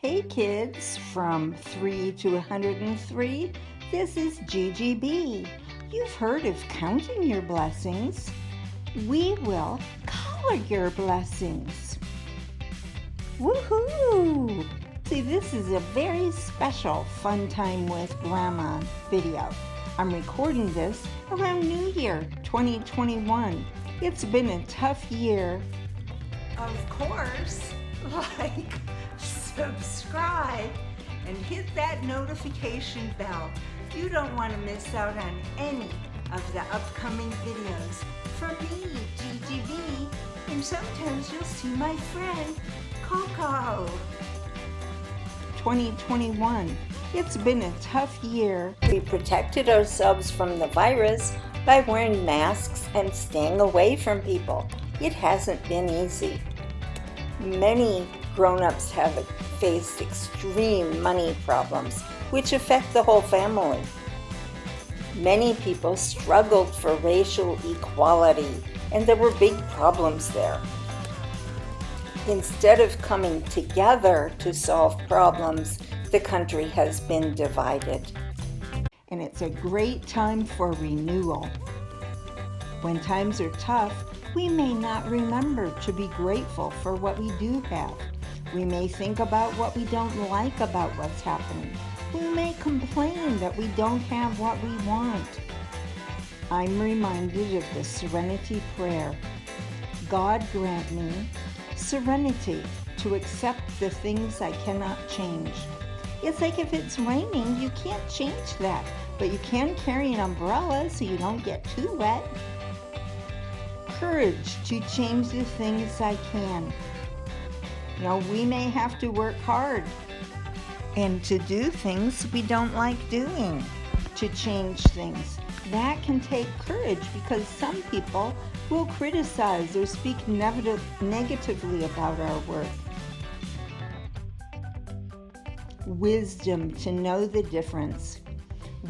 Hey kids, from 3 to 103, this is GiGi B. You've heard of counting your blessings. We will color your blessings. Woohoo! See, this is a very special Fun Time with Grandma video. I'm recording this around New Year 2021. It's been a tough year. Of course, like, subscribe, and hit that notification bell. You don't want to miss out on any of the upcoming videos from me, GiGi B, and sometimes you'll see my friend, Coco. 2021, it's been a tough year. We protected ourselves from the virus by wearing masks and staying away from people. It hasn't been easy. Many grown-ups have faced extreme money problems, which affect the whole family. Many people struggled for racial equality, and there were big problems there. Instead of coming together to solve problems, the country has been divided. And it's a great time for renewal. When times are tough, we may not remember to be grateful for what we do have. We may think about what we don't like about what's happening. We may complain that we don't have what we want. I'm reminded of the serenity prayer. God grant me serenity to accept the things I cannot change. It's like if it's raining, you can't change that, but you can carry an umbrella so you don't get too wet. Courage to change the things I can. You know, we may have to work hard and to do things we don't like doing, to change things. That can take courage because some people will criticize or speak negatively about our work. Wisdom to know the difference.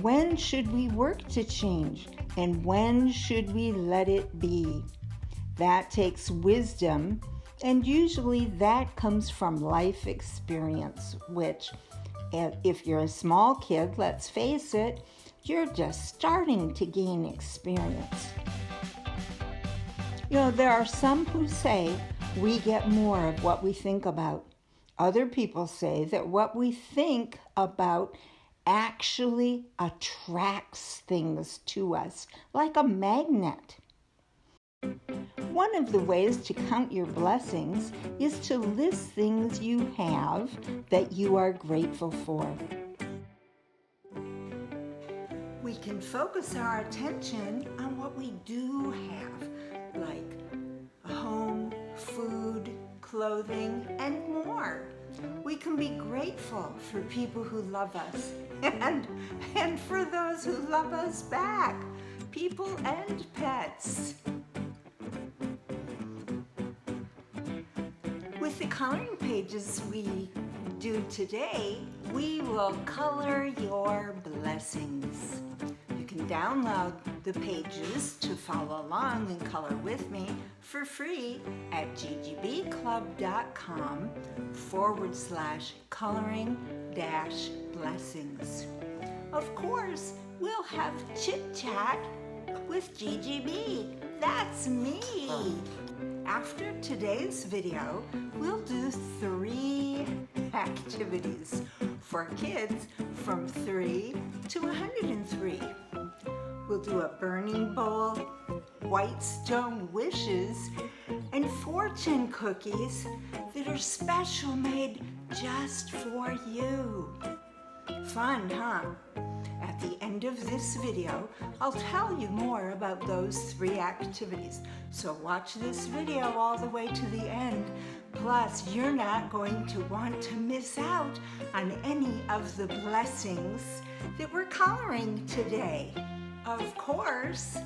When should we work to change and when should we let it be? That takes wisdom, and usually that comes from life experience, which, if you're a small kid, let's face it, you're just starting to gain experience. You know, there are some who say we get more of what we think about. Other people say that what we think about actually attracts things to us, like a magnet. One of the ways to count your blessings is to list things you have that you are grateful for. We can focus our attention on what we do have, like a home, food, clothing, and more. We can be grateful for people who love us and for those who love us back, people and pets. With the coloring pages we do today, we will color your blessings. You can download the pages to follow along and color with me for free at gigb.com/coloring-blessings. Of course, we'll have Chit Chat with GiGi B. That's me. After today's video, we'll do 3 activities for kids from 3 to 103. We'll do a burning bowl, white stone wishes, and fortune cookies that are special, made just for you. Fun, huh? At the end of this video, I'll tell you more about those 3 activities. So watch this video all the way to the end. Plus, you're not going to want to miss out on any of the blessings that we're coloring today. Of course,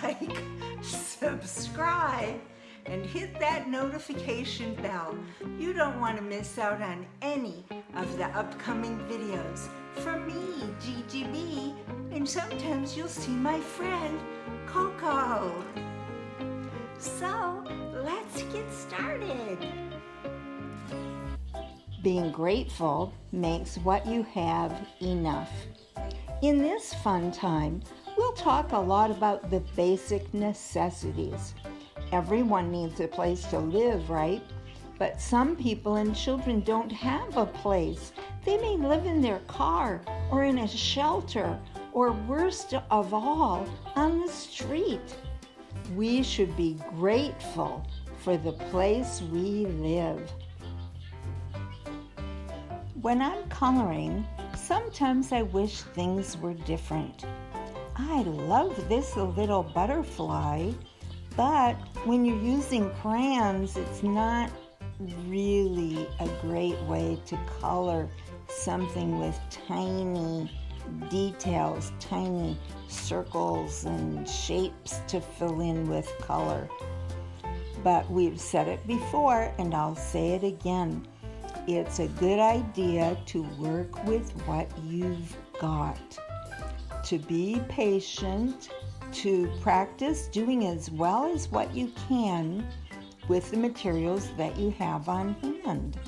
like, subscribe, and hit that notification bell. You don't want to miss out on any of the upcoming videos from me, GiGi B, and sometimes you'll see my friend, Coco. So, let's get started. Being grateful makes what you have enough. In this fun time, we'll talk a lot about the basic necessities. Everyone needs a place to live, right? But some people and children don't have a place. They may live in their car or in a shelter, or worst of all, on the street. We should be grateful for the place we live. When I'm coloring, sometimes I wish things were different. I love this little butterfly, but when you're using crayons, it's not really a great way to color something with tiny details, tiny circles and shapes to fill in with color. But we've said it before, and I'll say it again. It's a good idea to work with what you've got, to be patient, to practice doing as well as what you can with the materials that you have on hand.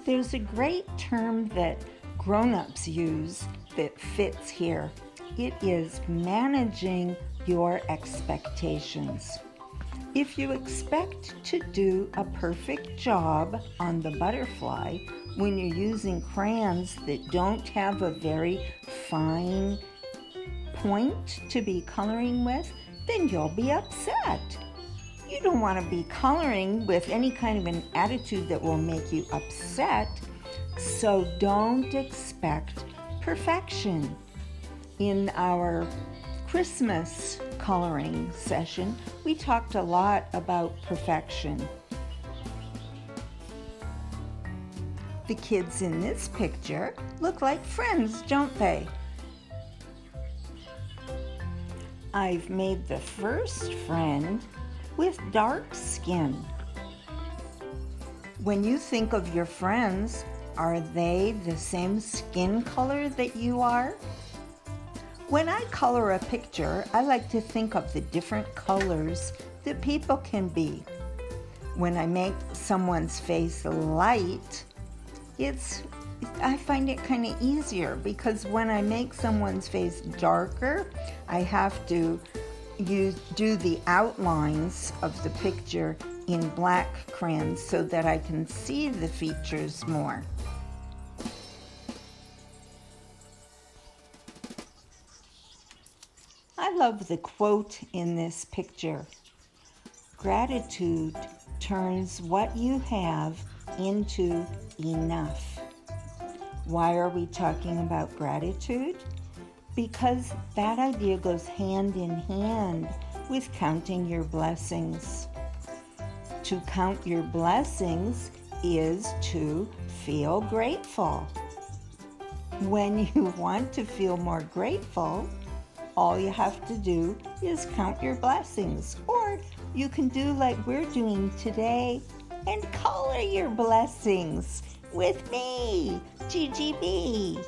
There's a great term that grown-ups use that fits here. It is managing your expectations. If you expect to do a perfect job on the butterfly when you're using crayons that don't have a very fine point to be coloring with, then you'll be upset. You don't want to be coloring with any kind of an attitude that will make you upset, so don't expect perfection. In our Christmas coloring session, we talked a lot about perfection. The kids in this picture look like friends, don't they? I've made the first friend with dark skin. When you think of your friends, are they the same skin color that you are? When I color a picture, I like to think of the different colors that people can be. When I make someone's face light, I find it kind of easier, because when I make someone's face darker, I have to do the outlines of the picture in black crayons so that I can see the features more. I love the quote in this picture. Gratitude turns what you have into enough. Why are we talking about gratitude? Because that idea goes hand in hand with counting your blessings. To count your blessings is to feel grateful. When you want to feel more grateful, all you have to do is count your blessings. Or you can do like we're doing today and color your blessings with me, GiGi B.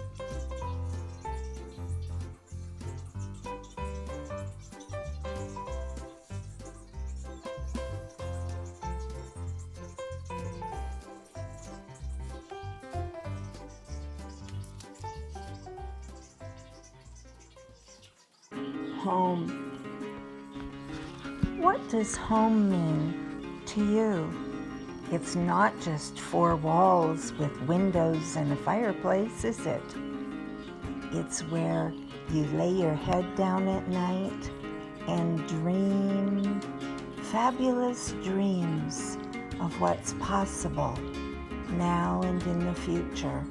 Home. What does home mean to you? It's not just four walls with windows and a fireplace, is it? It's where you lay your head down at night and dream fabulous dreams of what's possible now and in the future.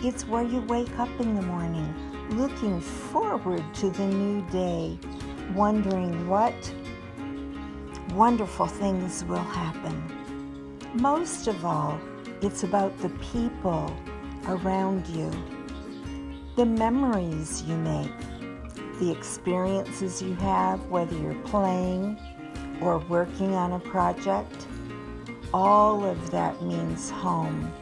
It's where you wake up in the morning looking forward to the new day, wondering what wonderful things will happen. Most of all, it's about the people around you, the memories you make, the experiences you have, whether you're playing or working on a project. All of that means home.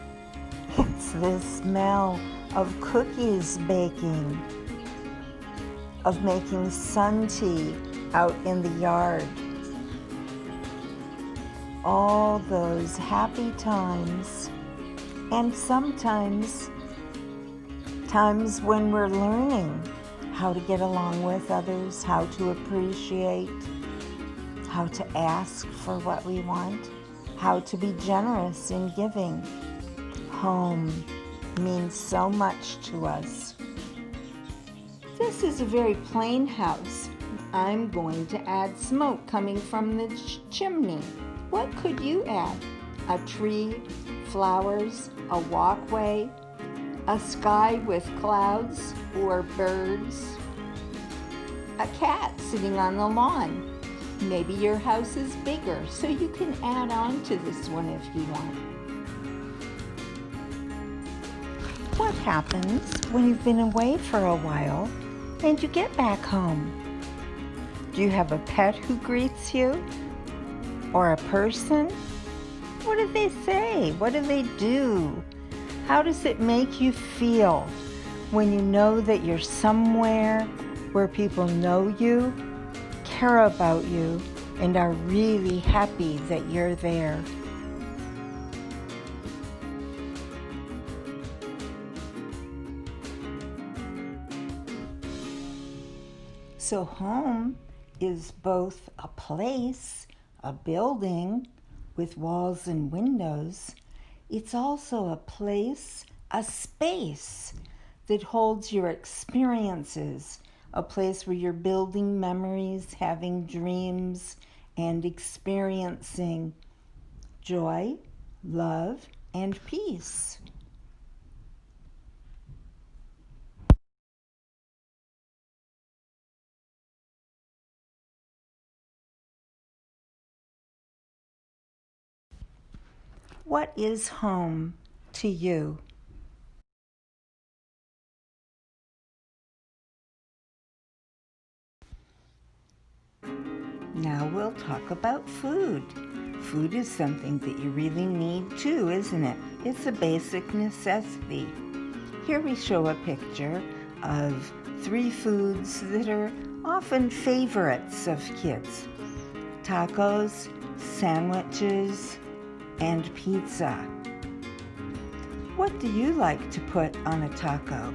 It's the smell of cookies baking, of making sun tea out in the yard. all those happy times, and sometimes times when we're learning how to get along with others, how to appreciate, how to ask for what we want, how to be generous in giving. Home means so much to us. This is a very plain house. I'm going to add smoke coming from the chimney. What could you add? A tree, flowers, a walkway, a sky with clouds or birds, a cat sitting on the lawn. Maybe your house is bigger, so you can add on to this one if you want. What happens when you've been away for a while and you get back home? Do you have a pet who greets you? Or a person? What do they say? What do they do? How does it make you feel when you know that you're somewhere where people know you, care about you, and are really happy that you're there? So home is both a place, a building with walls and windows. It's also a place, a space that holds your experiences, a place where you're building memories, having dreams, and experiencing joy, love, and peace. What is home to you? Now we'll talk about food. Food is something that you really need too, isn't it? It's a basic necessity. Here we show a picture of 3 foods that are often favorites of kids: tacos, sandwiches, and pizza. What do you like to put on a taco?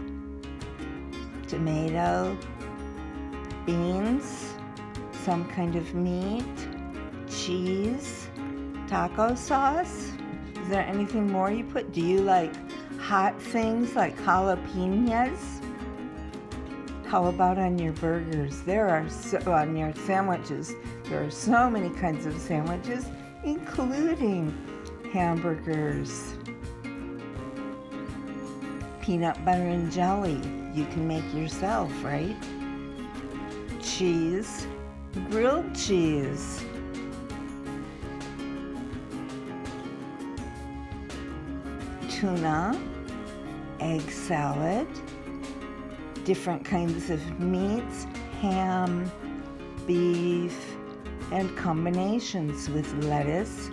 Tomato, beans, some kind of meat, cheese, taco sauce? Is there anything more you put? Do you like hot things like jalapenos? How about on your burgers? On your sandwiches, there are so many kinds of sandwiches, including hamburgers, peanut butter and jelly. You can make yourself, right? Cheese, grilled cheese, tuna, egg salad, different kinds of meats, ham, beef, and combinations with lettuce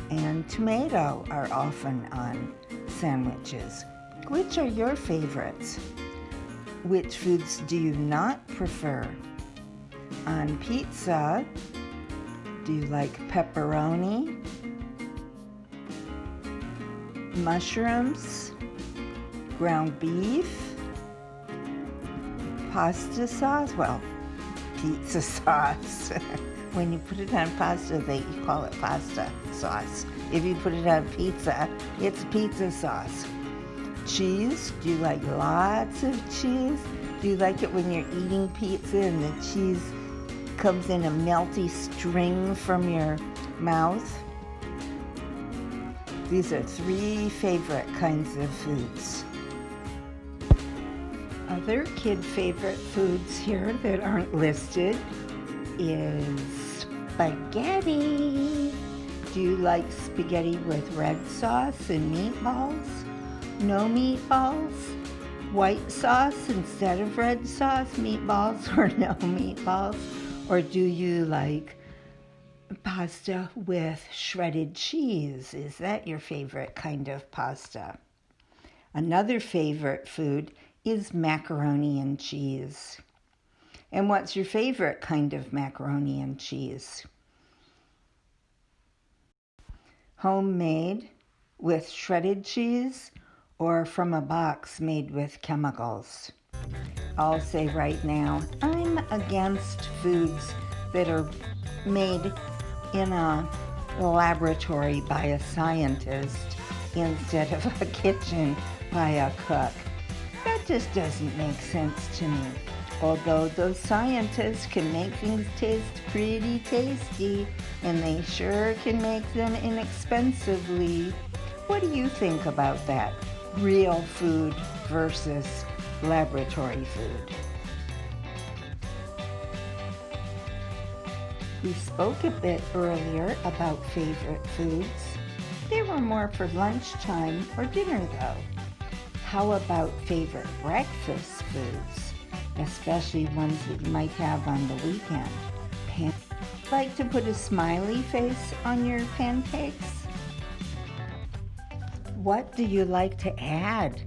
and tomato are often on sandwiches. Which are your favorites? Which foods do you not prefer? On pizza, do you like pepperoni, mushrooms, ground beef, pasta sauce? Well, pizza sauce. When you put it on pasta, you call it pasta sauce. If you put it on pizza, it's pizza sauce. Cheese, do you like lots of cheese? Do you like it when you're eating pizza and the cheese comes in a melty string from your mouth? These are 3 favorite kinds of foods. Other kid favorite foods here that aren't listed is spaghetti. Do you like spaghetti with red sauce and meatballs? No meatballs? White sauce instead of red sauce, meatballs, or no meatballs? Or do you like pasta with shredded cheese? Is that your favorite kind of pasta? Another favorite food is macaroni and cheese. And what's your favorite kind of macaroni and cheese? homemade with shredded cheese or from a box made with chemicals. I'll say right now, I'm against foods that are made in a laboratory by a scientist instead of a kitchen by a cook. That just doesn't make sense to me. Although those scientists can make things taste pretty tasty, and they sure can make them inexpensively. What do you think about that? Real food versus laboratory food. We spoke a bit earlier about favorite foods. They were more for lunchtime or dinner though. How about favorite breakfast foods, especially ones that you might have on the weekend? Like to put a smiley face on your pancakes? What do you like to add?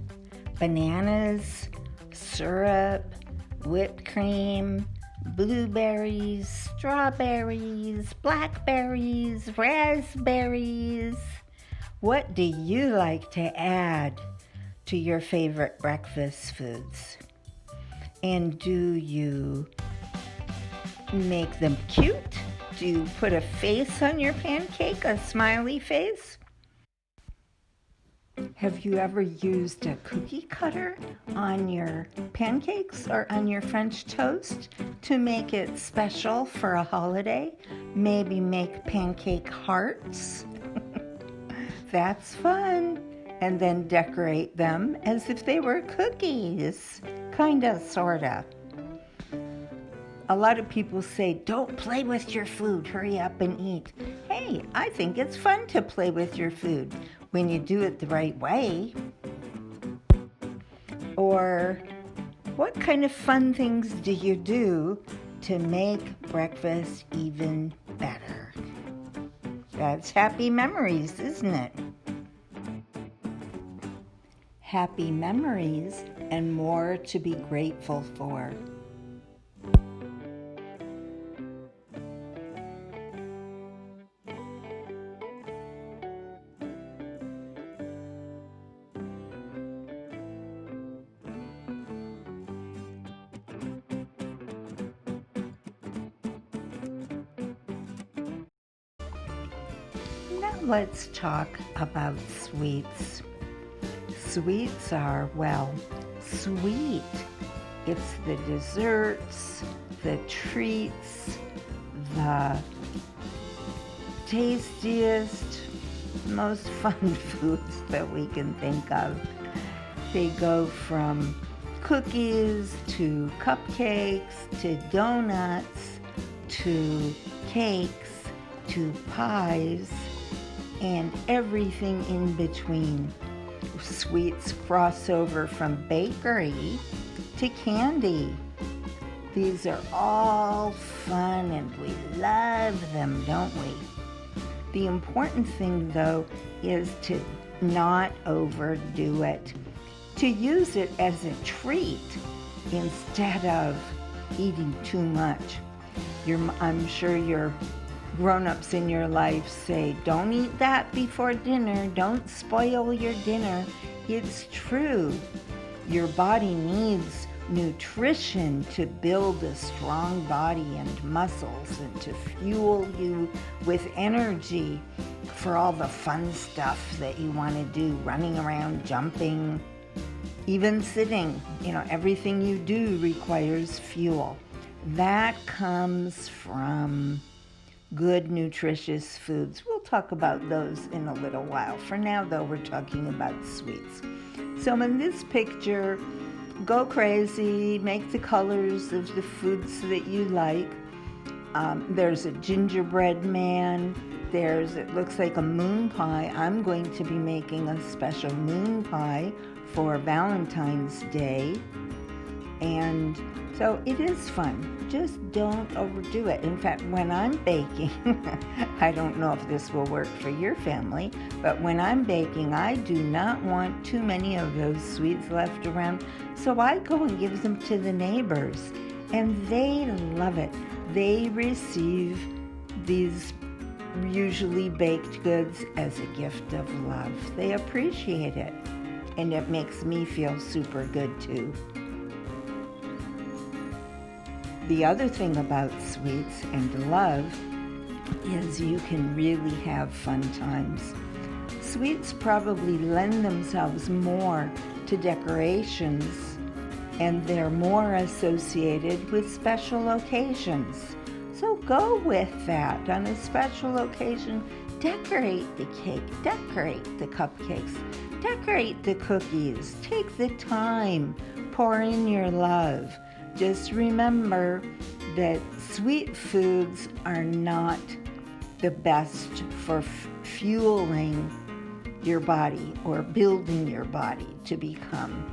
Bananas, syrup, whipped cream, blueberries, strawberries, blackberries, raspberries. What do you like to add to your favorite breakfast foods? And do you make them cute? Do you put a face on your pancake, a smiley face? Have you ever used a cookie cutter on your pancakes or on your French toast to make it special for a holiday? Maybe make pancake hearts? That's fun. And then decorate them as if they were cookies. Kinda, sorta. A lot of people say, don't play with your food, hurry up and eat. Hey, I think it's fun to play with your food when you do it the right way. Or what kind of fun things do you do to make breakfast even better? That's happy memories, isn't it? Happy memories and more to be grateful for. Now let's talk about sweets. Sweets are, well, sweet. It's the desserts, the treats, the tastiest, most fun foods that we can think of. They go from cookies to cupcakes to donuts to cakes to pies and everything in between. Sweets cross over from bakery to candy. These are all fun and we love them, don't we? The important thing, though, is to not overdo it. To use it as a treat instead of eating too much. I'm sure your grown-ups in your life say, don't eat that before dinner, don't spoil your dinner. It's true. Your body needs nutrition to build a strong body and muscles and to fuel you with energy for all the fun stuff that you want to do, running around, jumping, even sitting. Everything you do requires fuel. That comes from good, nutritious foods. We'll talk about those in a little while. For now, though, we're talking about sweets. So in this picture, go crazy, make the colors of the foods that you like. There's a gingerbread man. It looks like a moon pie. I'm going to be making a special moon pie for Valentine's Day. And so it is fun. Just don't overdo it. In fact, when I'm baking, I don't know if this will work for your family, but when I'm baking, I do not want too many of those sweets left around. So I go and give them to the neighbors, and they love it. They receive these usually baked goods as a gift of love. They appreciate it, and it makes me feel super good too. The other thing about sweets and love is you can really have fun times. Sweets probably lend themselves more to decorations, and they're more associated with special occasions. So go with that. On a special occasion, decorate the cake, decorate the cupcakes, decorate the cookies. Take the time, pour in your love. Just remember that sweet foods are not the best for fueling your body or building your body to become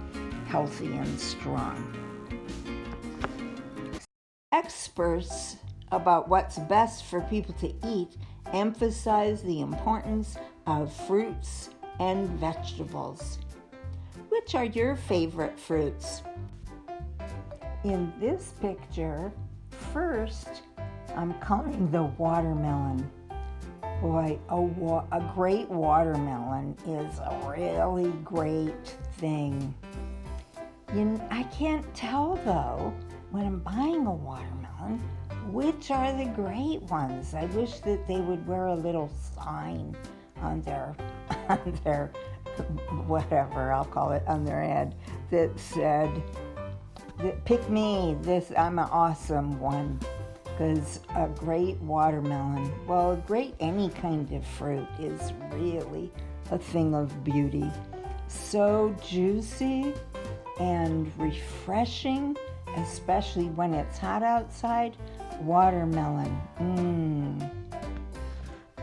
healthy and strong. Experts about what's best for people to eat emphasize the importance of fruits and vegetables. Which are your favorite fruits? In this picture, first, I'm counting the watermelon. Boy, a great watermelon is a really great thing. I can't tell, though, when I'm buying a watermelon, which are the great ones. I wish that they would wear a little sign on their whatever, I'll call it, on their head that said, pick me, I'm an awesome one. Because a great watermelon, well, great any kind of fruit is really a thing of beauty. So juicy and refreshing, especially when it's hot outside. Watermelon,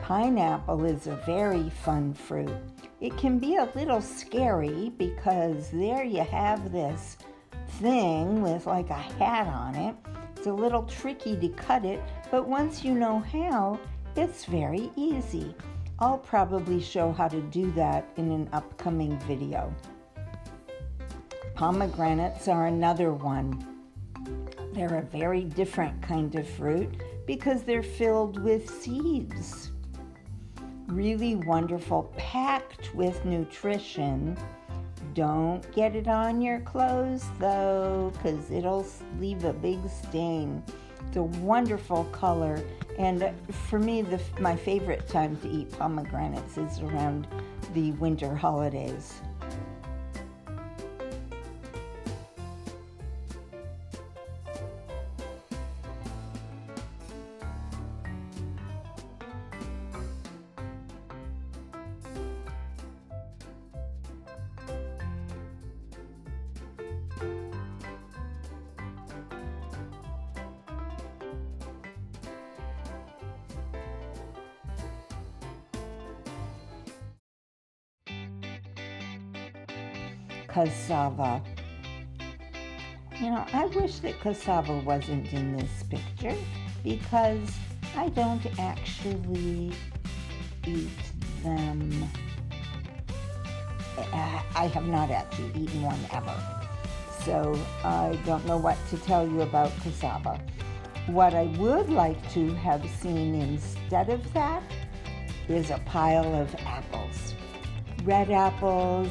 Pineapple is a very fun fruit. It can be a little scary because there you have this thing with like a hat on it. It's a little tricky to cut it, but once you know how, it's very easy. I'll probably show how to do that in an upcoming video. Pomegranates are another one. They're a very different kind of fruit because they're filled with seeds. Really wonderful, packed with nutrition. Don't get it on your clothes though, because it'll leave a big stain. It's a wonderful color, and for me, my favorite time to eat pomegranates is around the winter holidays. Cassava. I wish that cassava wasn't in this picture because I don't actually eat them. I have not actually eaten one ever. So I don't know what to tell you about cassava. What I would like to have seen instead of that is a pile of apples. Red apples,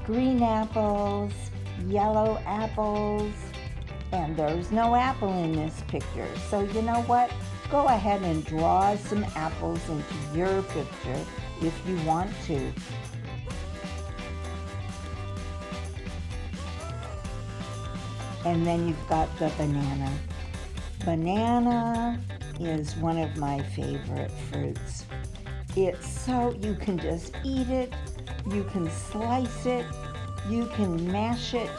green apples, yellow apples, and there's no apple in this picture. So you know what? Go ahead and draw some apples into your picture if you want to. And then you've got the banana. Banana is one of my favorite fruits. It's so, you can just eat it, you can slice it, you can mash it.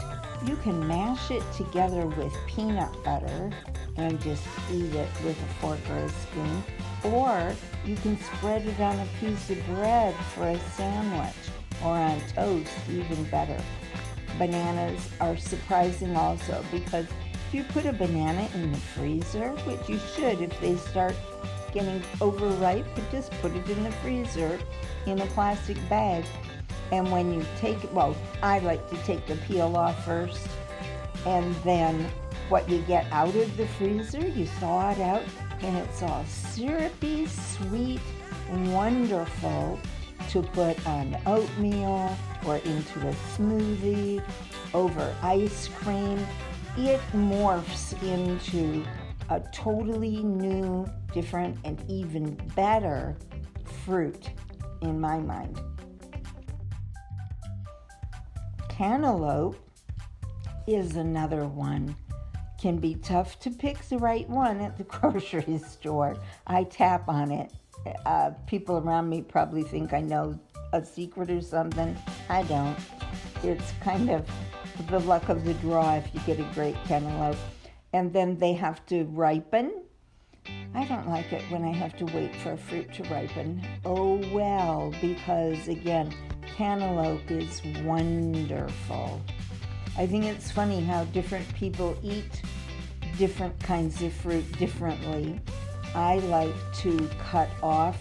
You can mash it together with peanut butter and just eat it with a fork or a spoon. Or you can spread it on a piece of bread for a sandwich or on toast, even better. Bananas are surprising also because if you put a banana in the freezer, which you should if they start getting overripe, but just put it in the freezer in a plastic bag. And when you take it, well, I like to take the peel off first, and then what you get out of the freezer, you thaw it out, and it's all syrupy, sweet, wonderful to put on oatmeal or into a smoothie, over ice cream. It morphs into a totally new, different, and even better fruit in my mind. Cantaloupe is another one. Can be tough to pick the right one at the grocery store. I tap on it. People around me probably think I know a secret or something. I don't. It's kind of the luck of the draw if you get a great cantaloupe. And then they have to ripen. I don't like it when I have to wait for a fruit to ripen. Oh well, because again, cantaloupe is wonderful. I think it's funny how different people eat different kinds of fruit differently. I like to cut off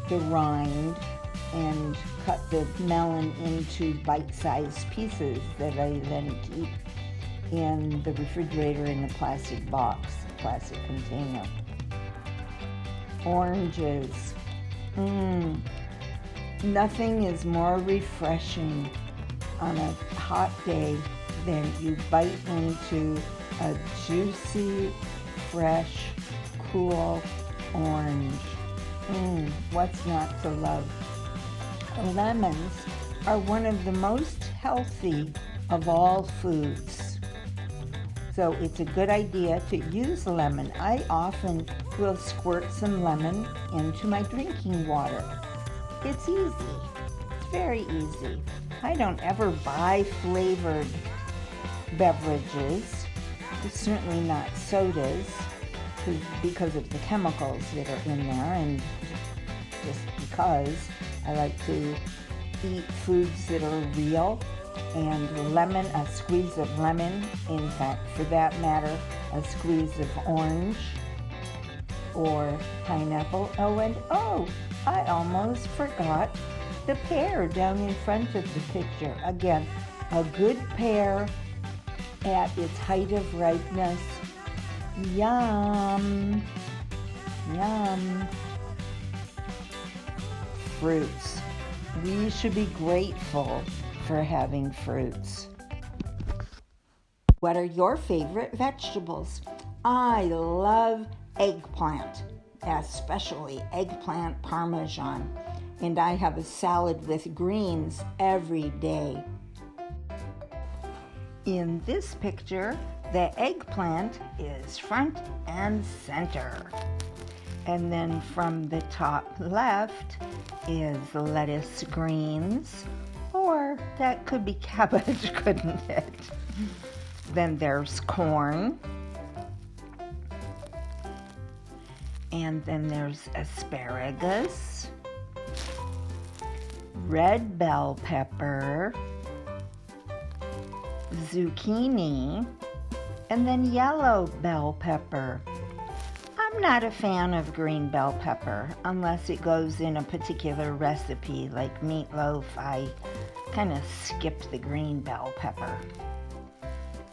the rind and cut the melon into bite-sized pieces that I then keep in the refrigerator in a plastic box, plastic container. Oranges. Nothing is more refreshing on a hot day than you bite into a juicy, fresh, cool orange. What's not to love? Lemons are one of the most healthy of all foods. So it's a good idea to use lemon. I often will squirt some lemon into my drinking water. It's easy. It's very easy. I don't ever buy flavored beverages. It's certainly not sodas because of the chemicals that are in there, and just because I like to eat foods that are real. And lemon, a squeeze of lemon, in fact, for that matter, a squeeze of orange or pineapple. I almost forgot the pear down in front of the picture. Again, a good pear at its height of ripeness. Yum. Yum. Fruits. We should be grateful for having fruits. What are your favorite vegetables? I love eggplant, especially eggplant parmesan, and I have a salad with greens every day. In this picture, the eggplant is front and center. And then from the top left is lettuce greens, or that could be cabbage, couldn't it? Then there's corn. And then there's asparagus, red bell pepper, zucchini, and then yellow bell pepper. I'm not a fan of green bell pepper unless it goes in a particular recipe like meatloaf. I kind of skip the green bell pepper.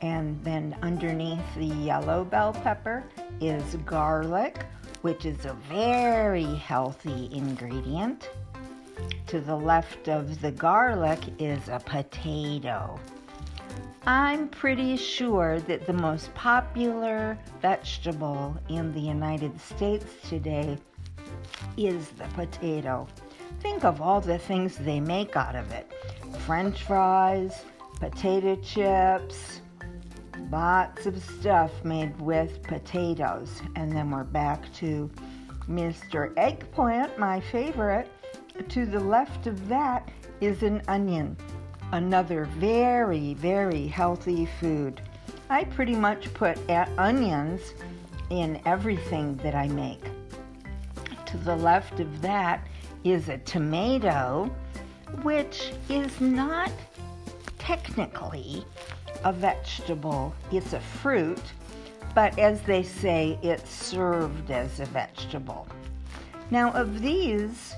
And then underneath the yellow bell pepper is garlic, which is a very healthy ingredient. To the left of the garlic is a potato. I'm pretty sure that the most popular vegetable in the United States today is the potato. Think of all the things they make out of it. French fries, potato chips, lots of stuff made with potatoes. And then we're back to Mr. Eggplant, my favorite. To the left of that is an onion. Another very, very healthy food. I pretty much put onions in everything that I make. To the left of that is a tomato, which is not technically a vegetable. It's a fruit, but as they say, it's served as a vegetable. Now, of these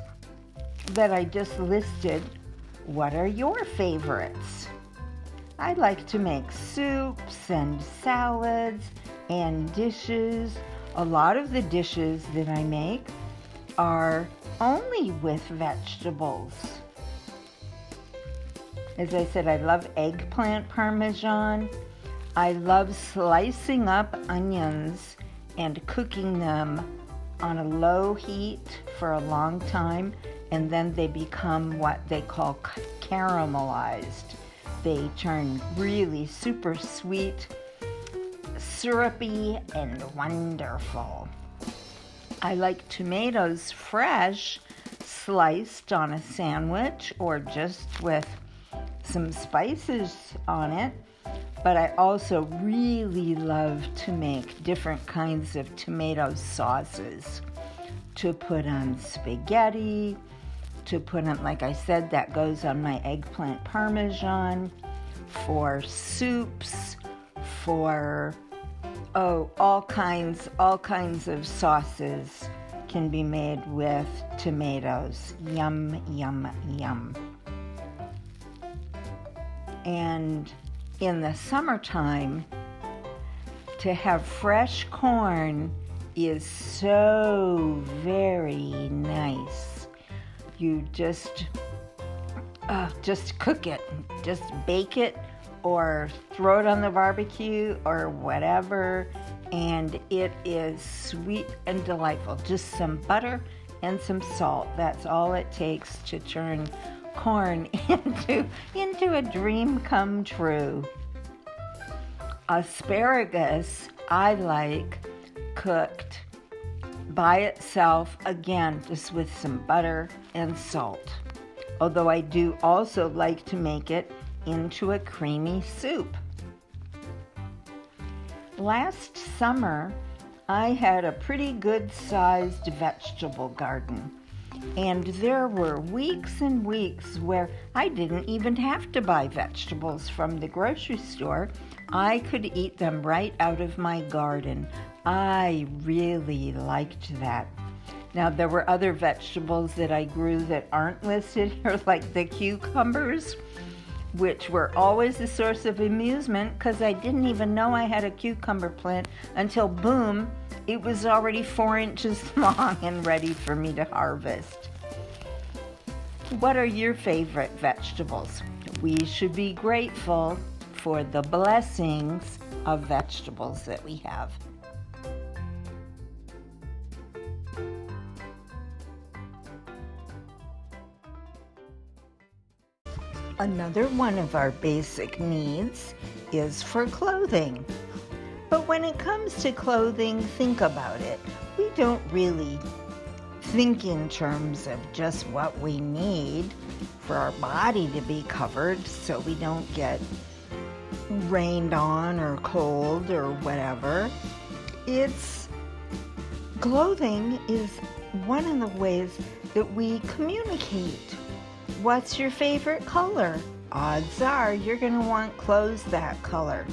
that I just listed, what are your favorites? I like to make soups and salads and dishes. A lot of the dishes that I make are only with vegetables. As I said, I love eggplant parmesan. I love slicing up onions and cooking them on a low heat for a long time, and then they become what they call caramelized. They turn really super sweet, syrupy, and wonderful. I like tomatoes fresh, sliced on a sandwich or just with some spices on it. But I also really love to make different kinds of tomato sauces to put on spaghetti, to put on, like I said, that goes on my eggplant parmesan, for soups, for, all kinds of sauces can be made with tomatoes. Yum, yum, yum. And in the summertime, to have fresh corn is so very nice. You just cook it, just bake it, or throw it on the barbecue or whatever, and it is sweet and delightful. Just some butter and some salt. That's all it takes to turn corn into a dream come true. Asparagus I like cooked by itself, again, just with some butter and salt. Although I do also like to make it into a creamy soup. Last summer, I had a pretty good-sized vegetable garden. And there were weeks and weeks where I didn't even have to buy vegetables from the grocery store. I could eat them right out of my garden. I really liked that. Now, there were other vegetables that I grew that aren't listed here, like the cucumbers, which were always a source of amusement because I didn't even know I had a cucumber plant until, boom, it was already 4 inches long and ready for me to harvest. What are your favorite vegetables? We should be grateful for the blessings of vegetables that we have. Another one of our basic needs is for clothing. But when it comes to clothing, think about it. We don't really think in terms of just what we need for our body to be covered so we don't get rained on or cold or whatever. Clothing is one of the ways that we communicate. What's your favorite color? Odds are you're going to want clothes that color.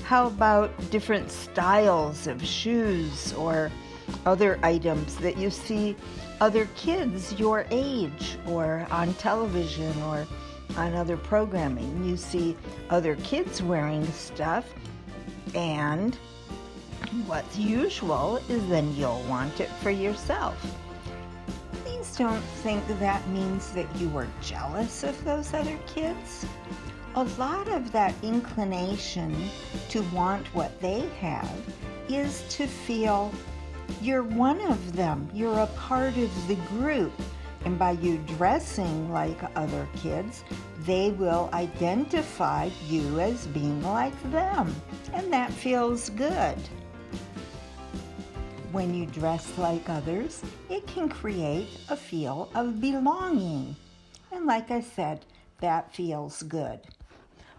How about different styles of shoes or other items that you see other kids your age or on television or on other programming? You see other kids wearing stuff, and what's usual is then you'll want it for yourself. Please don't think that means that you are jealous of those other kids. A lot of that inclination to want what they have is to feel you're one of them. You're a part of the group. And by you dressing like other kids, they will identify you as being like them. And that feels good. When you dress like others, it can create a feel of belonging. And like I said, that feels good.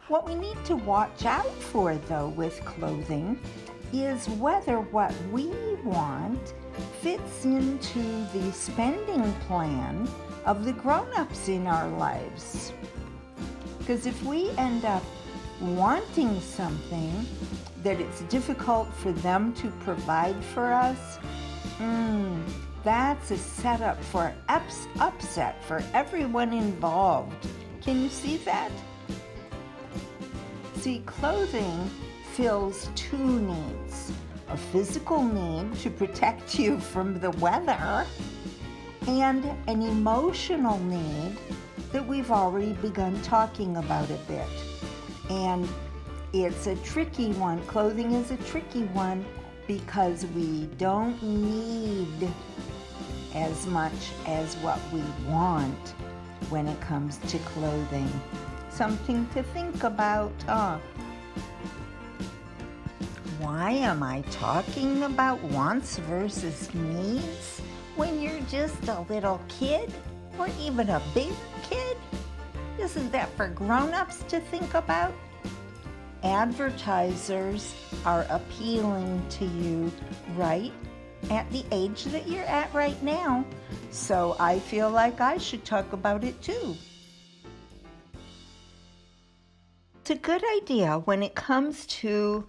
What we need to watch out for, though, with clothing is whether what we want fits into the spending plan of the grown-ups in our lives. Because if we end up wanting something that it's difficult for them to provide for us, that's a setup for upset for everyone involved. Can you see that? See, clothing fills two needs. A physical need to protect you from the weather, and an emotional need that we've already begun talking about a bit. And it's a tricky one. Clothing is a tricky one because we don't need as much as what we want when it comes to clothing. Something to think about, huh? Why am I talking about wants versus needs when you're just a little kid or even a big kid? Isn't that for grown-ups to think about? Advertisers are appealing to you right at the age that you're at right now, so I feel like I should talk about it too. It's a good idea when it comes to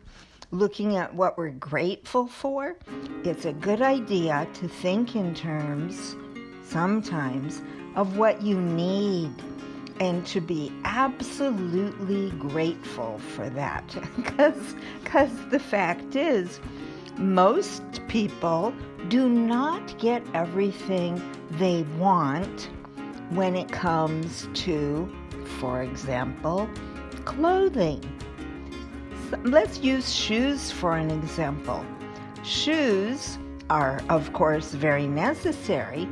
looking at what we're grateful for. It's a good idea to think in terms, sometimes, of what you need and to be absolutely grateful for that. Because the fact is, most people do not get everything they want when it comes to, for example, clothing. Let's use shoes for an example. Shoes are, of course, very necessary,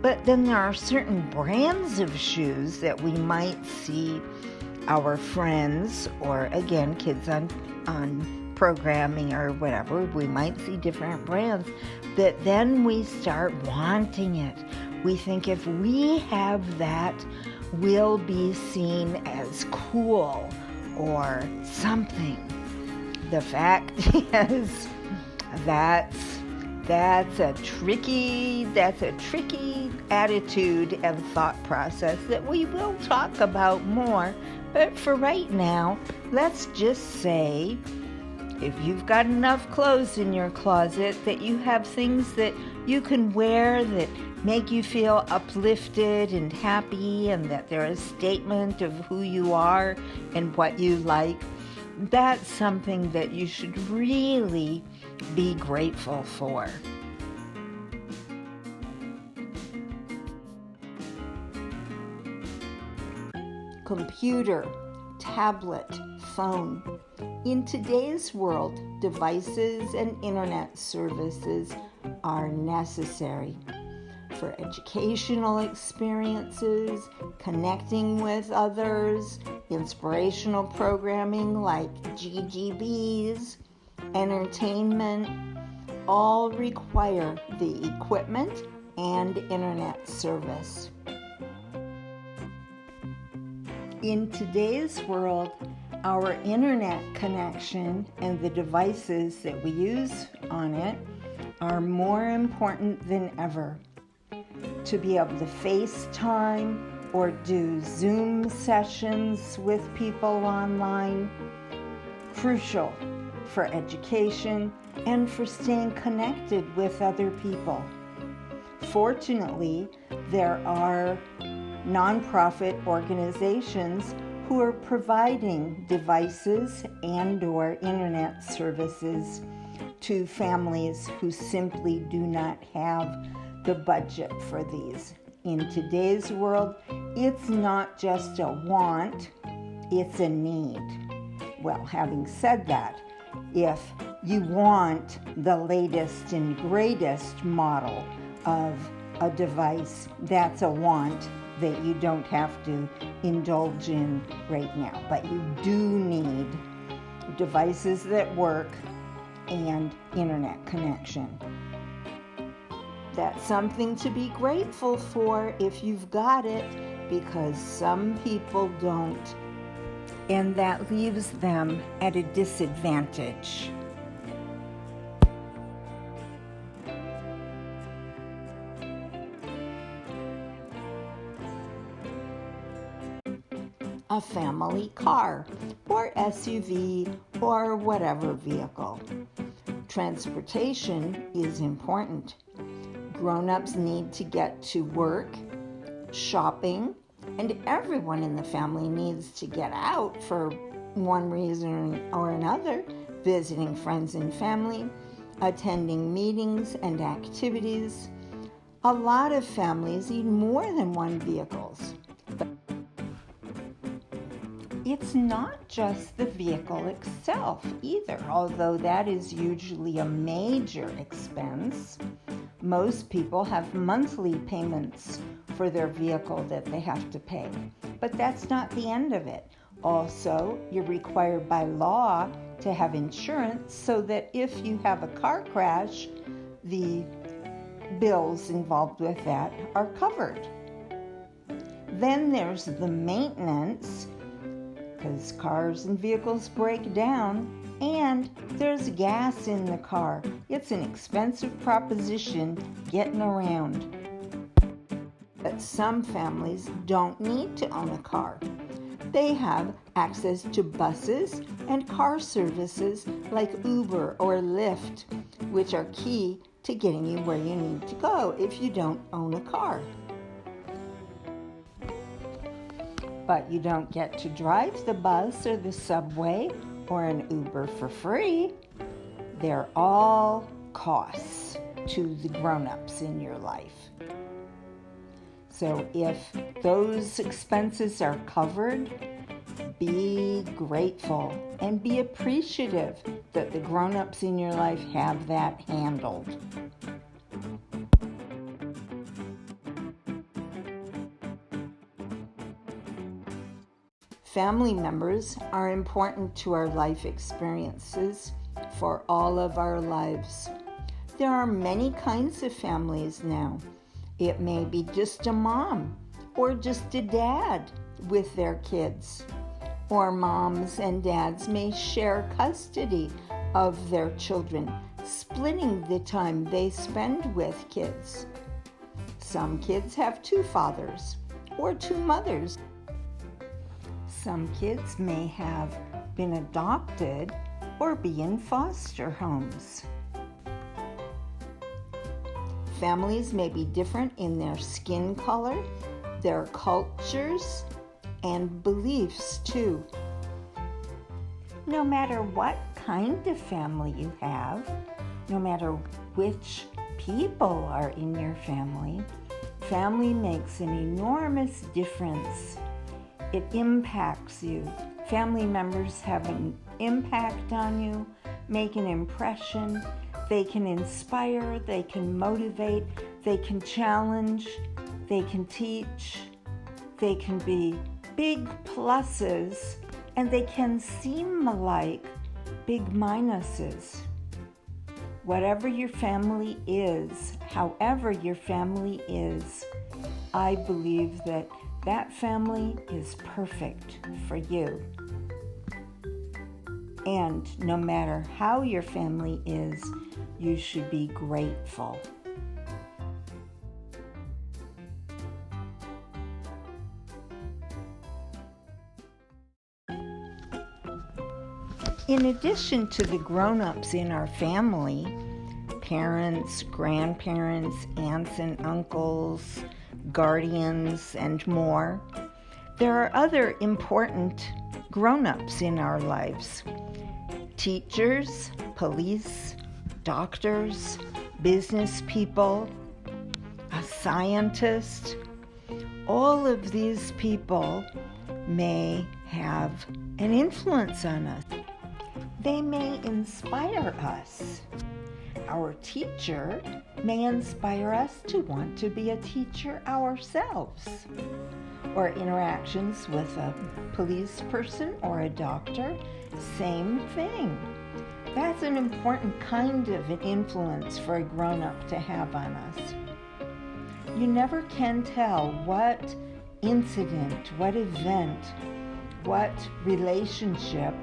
but then there are certain brands of shoes that we might see our friends, or again, kids on programming or whatever, we might see different brands that then we start wanting it. We think if we have that, we'll be seen as cool or something. The fact is, that's a tricky attitude and thought process that we will talk about more. But for right now, let's just say, if you've got enough clothes in your closet, that you have things that you can wear that make you feel uplifted and happy, and that they're a statement of who you are and what you like, that's something that you should really be grateful for. Computer, tablet, phone. In today's world, devices and internet services are necessary for educational experiences, connecting with others, inspirational programming like GiGi B's, entertainment, all require the equipment and internet service. In today's world, our internet connection and the devices that we use on it are more important than ever. To be able to FaceTime or do Zoom sessions with people online, crucial for education and for staying connected with other people. Fortunately, there are nonprofit organizations who are providing devices and/or internet services to families who simply do not have the budget for these. In today's world, it's not just a want, it's a need. Well, having said that, if you want the latest and greatest model of a device, that's a want that you don't have to indulge in right now. But you do need devices that work and internet connection. That's something to be grateful for if you've got it, because some people don't, and that leaves them at a disadvantage. A family car or SUV or whatever vehicle. Transportation is important. Grown-ups need to get to work, shopping, and everyone in the family needs to get out for one reason or another, visiting friends and family, attending meetings and activities. A lot of families need more than one vehicles. But it's not just the vehicle itself either, although that is usually a major expense. Most people have monthly payments for their vehicle that they have to pay. But that's not the end of it. Also, you're required by law to have insurance so that if you have a car crash, the bills involved with that are covered. Then there's the maintenance, because cars and vehicles break down, and there's gas in the car. It's an expensive proposition getting around. But some families don't need to own a car. They have access to buses and car services like Uber or Lyft, which are key to getting you where you need to go if you don't own a car. But you don't get to drive the bus or the subway or an Uber for free. They're all costs to the grown-ups in your life. So if those expenses are covered, be grateful and be appreciative that the grown-ups in your life have that handled. Family members are important to our life experiences for all of our lives. There are many kinds of families now. It may be just a mom or just a dad with their kids. Or moms and dads may share custody of their children, splitting the time they spend with kids. Some kids have two fathers or two mothers. Some kids may have been adopted or be in foster homes. Families may be different in their skin color, their cultures, and beliefs too. No matter what kind of family you have, no matter which people are in your family, family makes an enormous difference. It impacts you. Family members have an impact on you, make an impression. They can inspire, they can motivate, they can challenge, they can teach, they can be big pluses, and they can seem like big minuses. Whatever your family is, however your family is, I believe that that family is perfect for you. And no matter how your family is, you should be grateful. In addition to the grown-ups in our family, parents, grandparents, aunts and uncles, guardians, and more, there are other important grown-ups in our lives. Teachers, police, doctors, business people, a scientist. All of these people may have an influence on us. They may inspire us. Our teacher may inspire us to want to be a teacher ourselves. Or interactions with a police person or a doctor, same thing. That's an important kind of an influence for a grown-up to have on us. You never can tell what incident, what event, what relationship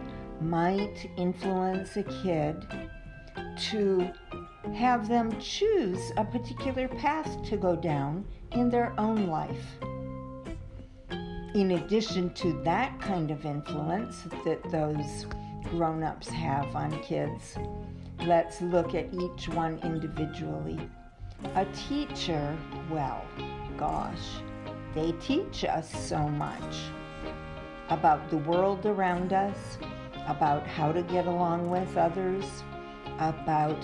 might influence a kid to have them choose a particular path to go down in their own life. In addition to that kind of influence that those grown-ups have on kids, let's look at each one individually. A teacher, well, gosh, they teach us so much about the world around us, about how to get along with others, about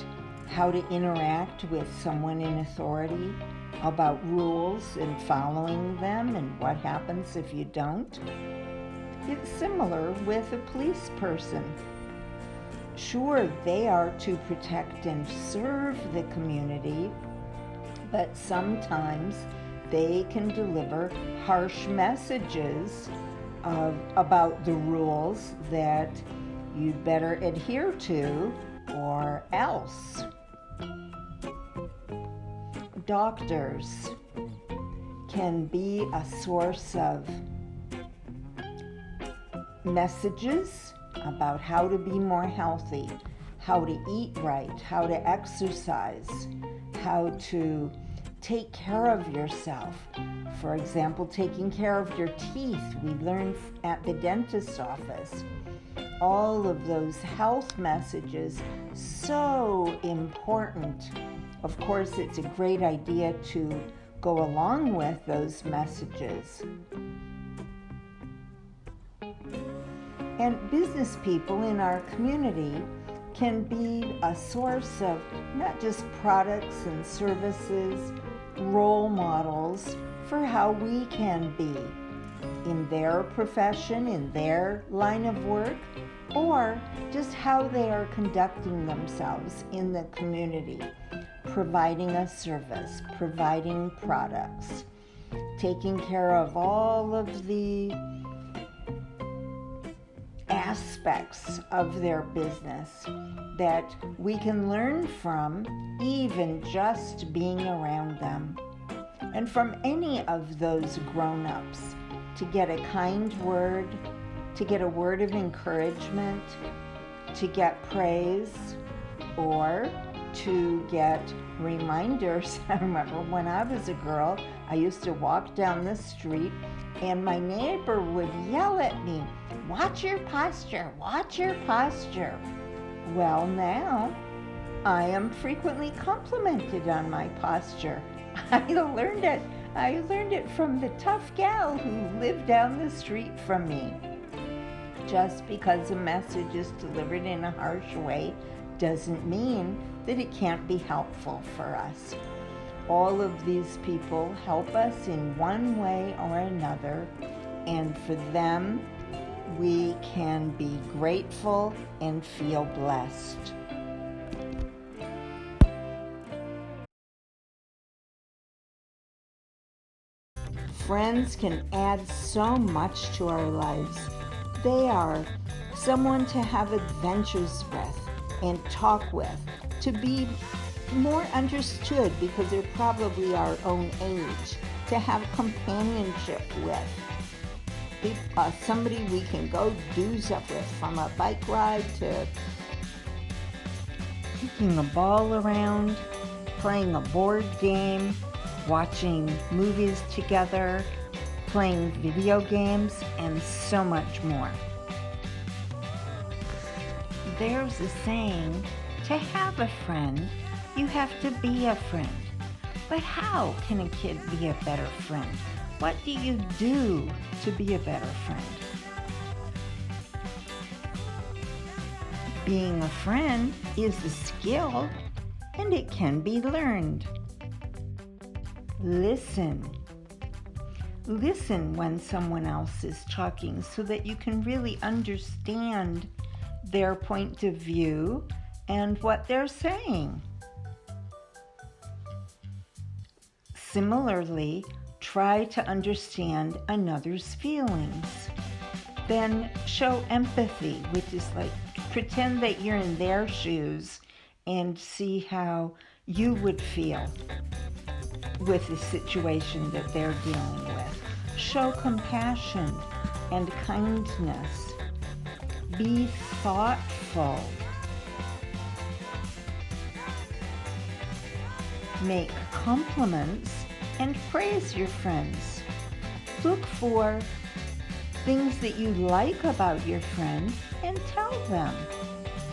how to interact with someone in authority, about rules and following them and what happens if you don't. It's similar with a police person. Sure, they are to protect and serve the community, but sometimes they can deliver harsh messages about the rules that you'd better adhere to or else. Doctors can be a source of messages about how to be more healthy, how to eat right, how to exercise, how to take care of yourself. For example, taking care of your teeth, we learn at the dentist's office. All of those health messages, so important. Of course, it's a great idea to go along with those messages. And business people in our community can be a source of not just products and services, role models for how we can be in their profession, in their line of work, or just how they are conducting themselves in the community, providing a service, providing products, taking care of all of the aspects of their business that we can learn from even just being around them. And from any of those grown-ups, to get a kind word, to get a word of encouragement, to get praise, or to get reminders. I remember when I was a girl, I used to walk down the street and my neighbor would yell at me, "Watch your posture, watch your posture." Well, now I am frequently complimented on my posture. I learned it from the tough gal who lived down the street from me. Just because a message is delivered in a harsh way doesn't mean that it can't be helpful for us. All of these people help us in one way or another, and for them, we can be grateful and feel blessed. Friends can add so much to our lives. They are someone to have adventures with and talk with, to be more understood because they're probably our own age, to have companionship with. Somebody we can go do stuff with, from a bike ride to kicking a ball around, playing a board game, watching movies together, playing video games, and so much more. There's a saying, to have a friend, you have to be a friend. But how can a kid be a better friend? What do you do to be a better friend? Being a friend is a skill, and it can be learned. Listen. Listen when someone else is talking so that you can really understand their point of view and what they're saying. Similarly, try to understand another's feelings. Then show empathy, which is like pretend that you're in their shoes and see how you would feel with the situation that they're dealing with. Show compassion and kindness. Be thoughtful. Make compliments and praise your friends. Look for things that you like about your friend and tell them.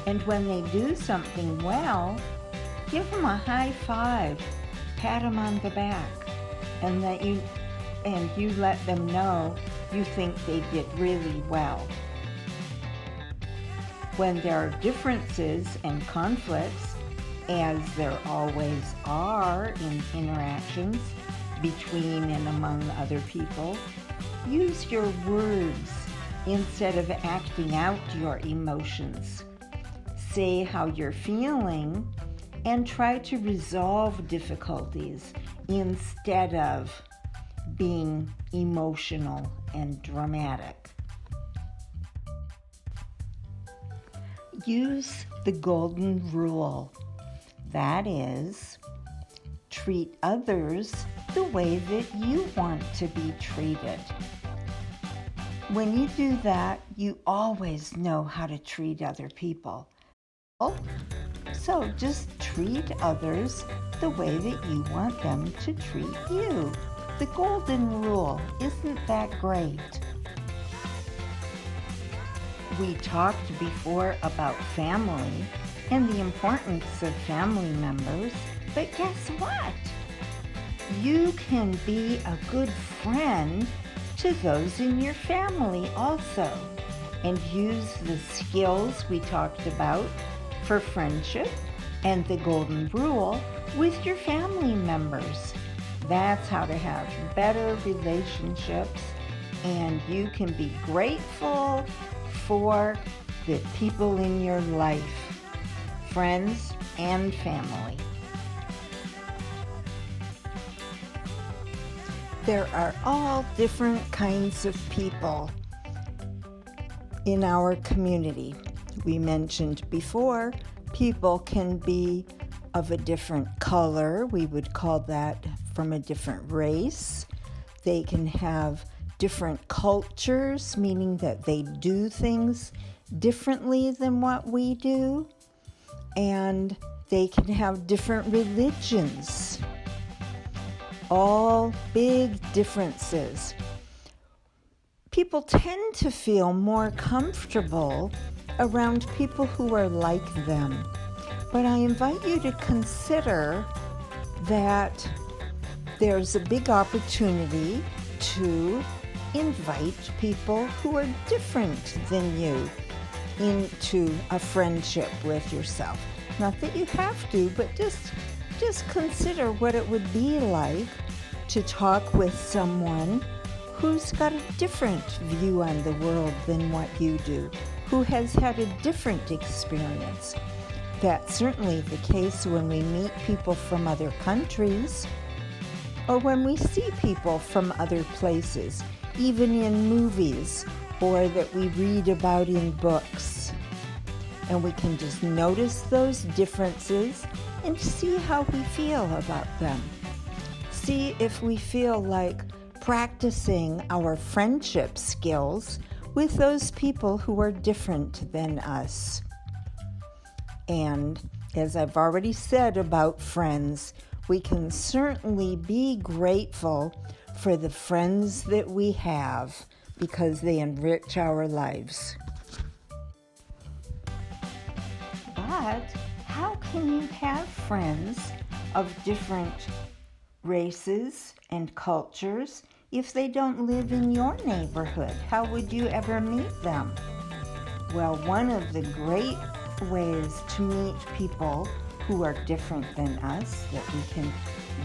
And when they do something well, give them a high five, pat them on the back, and you let them know you think they did really well. When there are differences and conflicts, as there always are in interactions between and among other people. Use your words instead of acting out your emotions. Say how you're feeling and try to resolve difficulties instead of being emotional and dramatic. Use the golden rule. That is, treat others the way that you want to be treated. When you do that, you always know how to treat other people. So just treat others the way that you want them to treat you. The golden rule, isn't that great? We talked before about family and the importance of family members, but guess what? You can be a good friend to those in your family also, and use the skills we talked about for friendship and the golden rule with your family members. That's how to have better relationships, and you can be grateful for the people in your life, friends and family. There are all different kinds of people in our community. We mentioned before, people can be of a different color. We would call that from a different race. They can have different cultures, meaning that they do things differently than what we do. And they can have different religions. All big differences. People tend to feel more comfortable around people who are like them. But I invite you to consider that there's a big opportunity to invite people who are different than you into a friendship with yourself. Not that you have to, but just consider what it would be like to talk with someone who's got a different view on the world than what you do, who has had a different experience. That's certainly the case when we meet people from other countries or when we see people from other places, even in movies or that we read about in books. And we can just notice those differences and see how we feel about them. See if we feel like practicing our friendship skills with those people who are different than us. And as I've already said about friends, we can certainly be grateful for the friends that we have because they enrich our lives. But how can you have friends of different races and cultures if they don't live in your neighborhood? How would you ever meet them? Well, one of the great ways to meet people who are different than us, that we can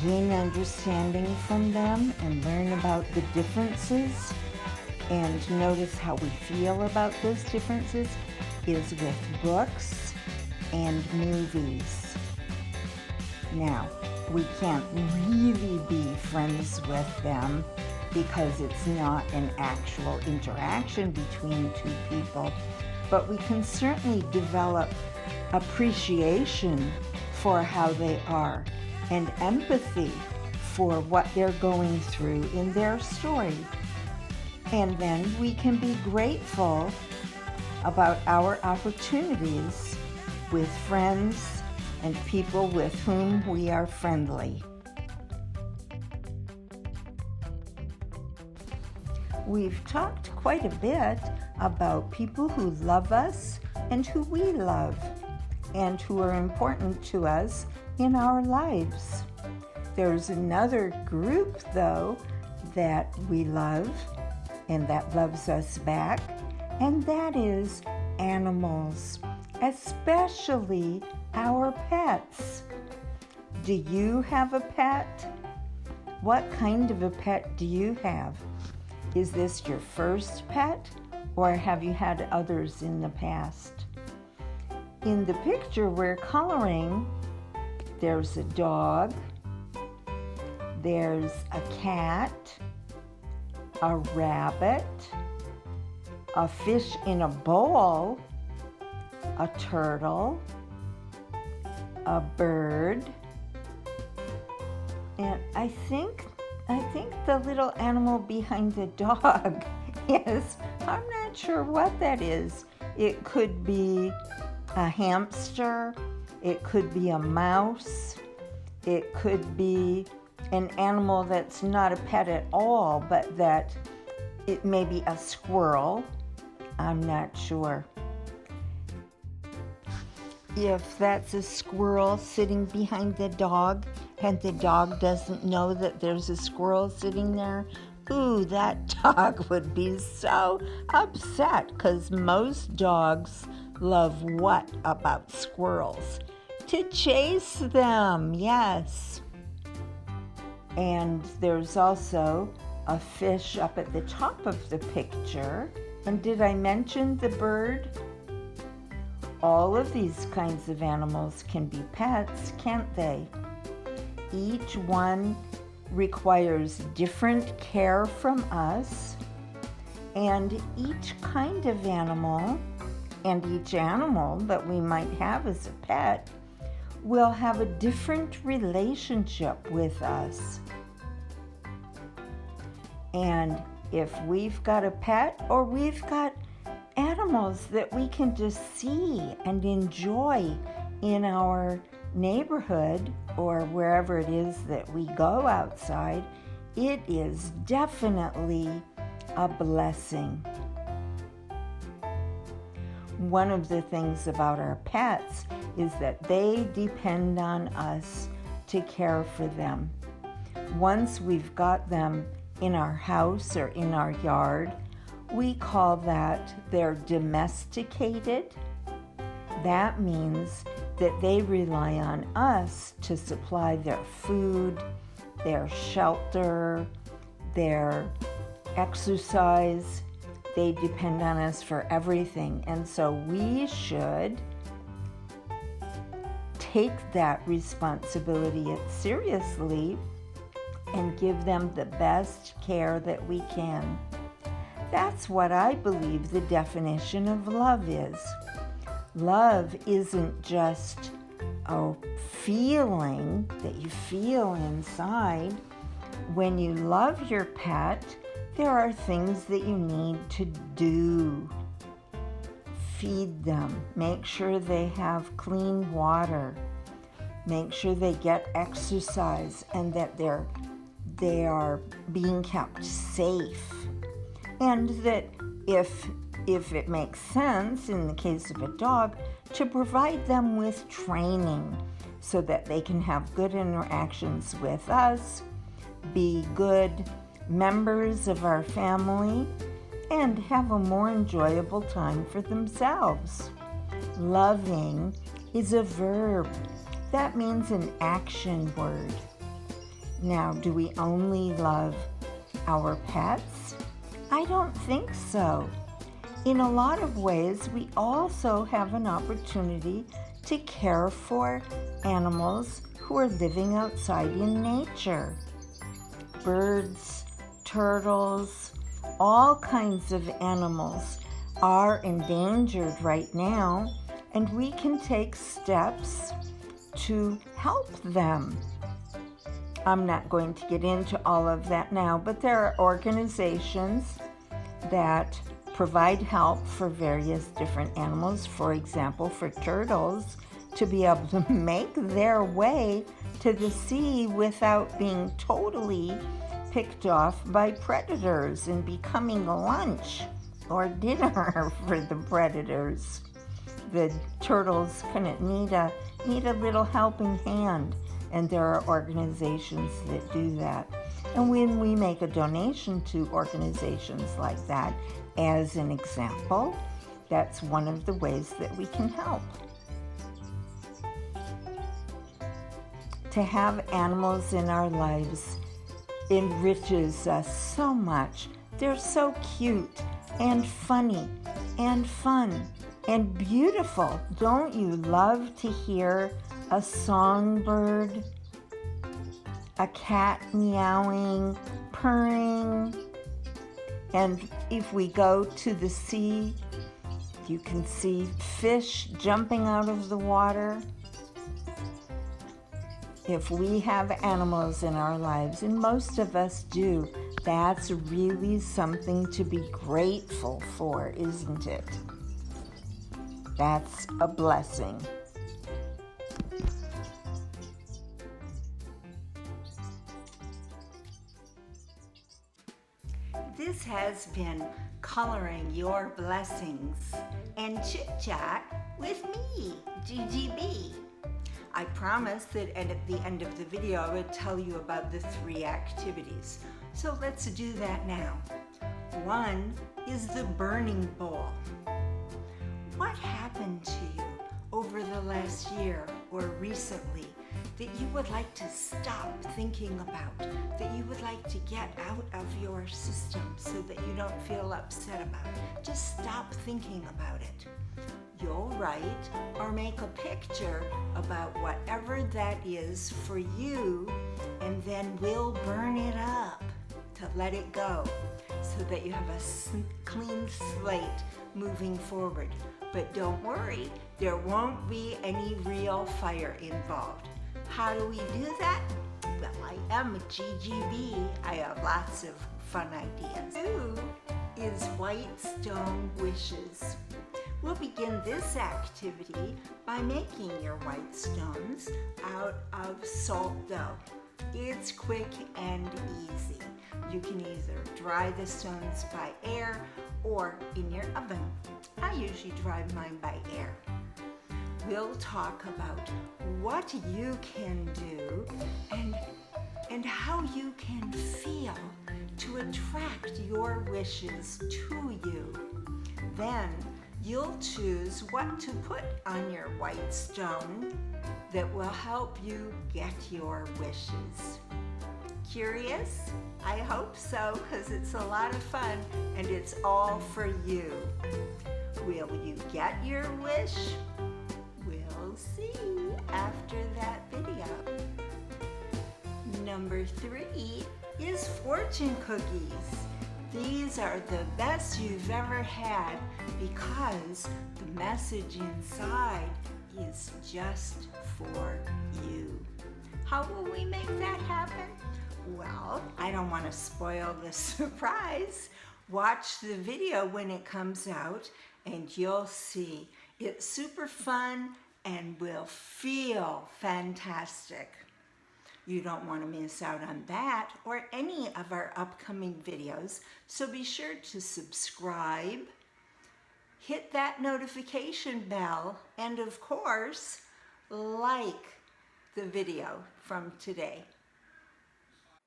gain understanding from them and learn about the differences and notice how we feel about those differences, is with books and movies. Now, we can't really be friends with them because it's not an actual interaction between two people, but we can certainly develop appreciation for how they are and empathy for what they're going through in their story. And then we can be grateful about our opportunities with friends and people with whom we are friendly. We've talked quite a bit about people who love us and who we love, and who are important to us in our lives. There's another group, though, that we love and that loves us back, and that is animals. especially our pets. Do you have a pet? What kind of a pet do you have? Is this your first pet, or have you had others in the past? In the picture we're coloring, there's a dog, there's a cat, a rabbit, a fish in a bowl, a turtle, a bird, and I think the little animal behind the dog is, I'm not sure what that is. It could be a hamster, it could be a mouse, it could be an animal that's not a pet at all, but that it may be a squirrel. I'm not sure. If that's a squirrel sitting behind the dog and the dog doesn't know that there's a squirrel sitting there, ooh, that dog would be so upset, because most dogs love what about squirrels? To chase them, yes. And there's also a fish up at the top of the picture. And did I mention the bird? All of these kinds of animals can be pets, can't they? Each one requires different care from us, and each kind of animal and each animal that we might have as a pet will have a different relationship with us. And if we've got a pet, or we've got animals that we can just see and enjoy in our neighborhood or wherever it is that we go outside, it is definitely a blessing. One of the things about our pets is that they depend on us to care for them. Once we've got them in our house or in our yard, we call that they're domesticated. That means that they rely on us to supply their food, their shelter, their exercise. They depend on us for everything. And so we should take that responsibility seriously and give them the best care that we can. That's what I believe the definition of love is. Love isn't just a feeling that you feel inside. When you love your pet, there are things that you need to do. Feed them. Make sure they have clean water. Make sure they get exercise and that they are being kept safe. And that if it makes sense, in the case of a dog, to provide them with training so that they can have good interactions with us, be good members of our family, and have a more enjoyable time for themselves. Loving is a verb. That means an action word. Now, do we only love our pets? I don't think so. In a lot of ways, we also have an opportunity to care for animals who are living outside in nature. Birds, turtles, all kinds of animals are endangered right now, and we can take steps to help them. I'm not going to get into all of that now, but there are organizations that provide help for various different animals. For example, for turtles to be able to make their way to the sea without being totally picked off by predators and becoming lunch or dinner for the predators. The turtles kind of need a little helping hand, and there are organizations that do that. And when we make a donation to organizations like that, as an example, that's one of the ways that we can help. To have animals in our lives enriches us so much. They're so cute and funny and fun and beautiful. Don't you love to hear a songbird, a cat meowing, purring? And if we go to the sea, you can see fish jumping out of the water. If we have animals in our lives, and most of us do, that's really something to be grateful for, isn't it? That's a blessing. This has been Coloring Your Blessings and Chit Chat with me, GiGi B. I promised that at the end of the video I would tell you about the 3 activities. So let's do that now. 1 is the burning bowl. What happened to you over the last year or recently that you would like to stop thinking about, that you would like to get out of your system so that you don't feel upset about it? Just stop thinking about it. You'll write or make a picture about whatever that is for you, and then we'll burn it up to let it go so that you have a clean slate moving forward. But don't worry, there won't be any real fire involved. How do we do that? Well, I am GiGi B. I have lots of fun ideas. 2 is white stone wishes. We'll begin this activity by making your white stones out of salt dough. It's quick and easy. You can either dry the stones by air or in your oven. I usually dry mine by air. We'll talk about what you can do and how you can feel to attract your wishes to you. Then you'll choose what to put on your white stone that will help you get your wishes. Curious? I hope so, because it's a lot of fun and it's all for you. Will you get your wish? We'll see after that video. Number 3 is fortune cookies. These are the best you've ever had because the message inside is just for you. How will we make that happen? Well, I don't want to spoil the surprise. Watch the video when it comes out and you'll see. It's super fun and will feel fantastic. You don't want to miss out on that or any of our upcoming videos, so be sure to subscribe, hit that notification bell, and of course, like the video from today.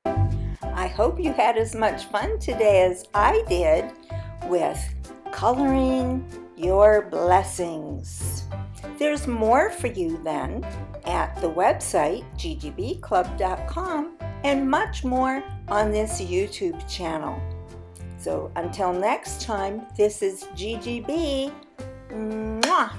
I hope you had as much fun today as I did with coloring your blessings. There's more for you then at the website gigibclub.com and much more on this YouTube channel. So until next time, this is GiGi B. Mwah!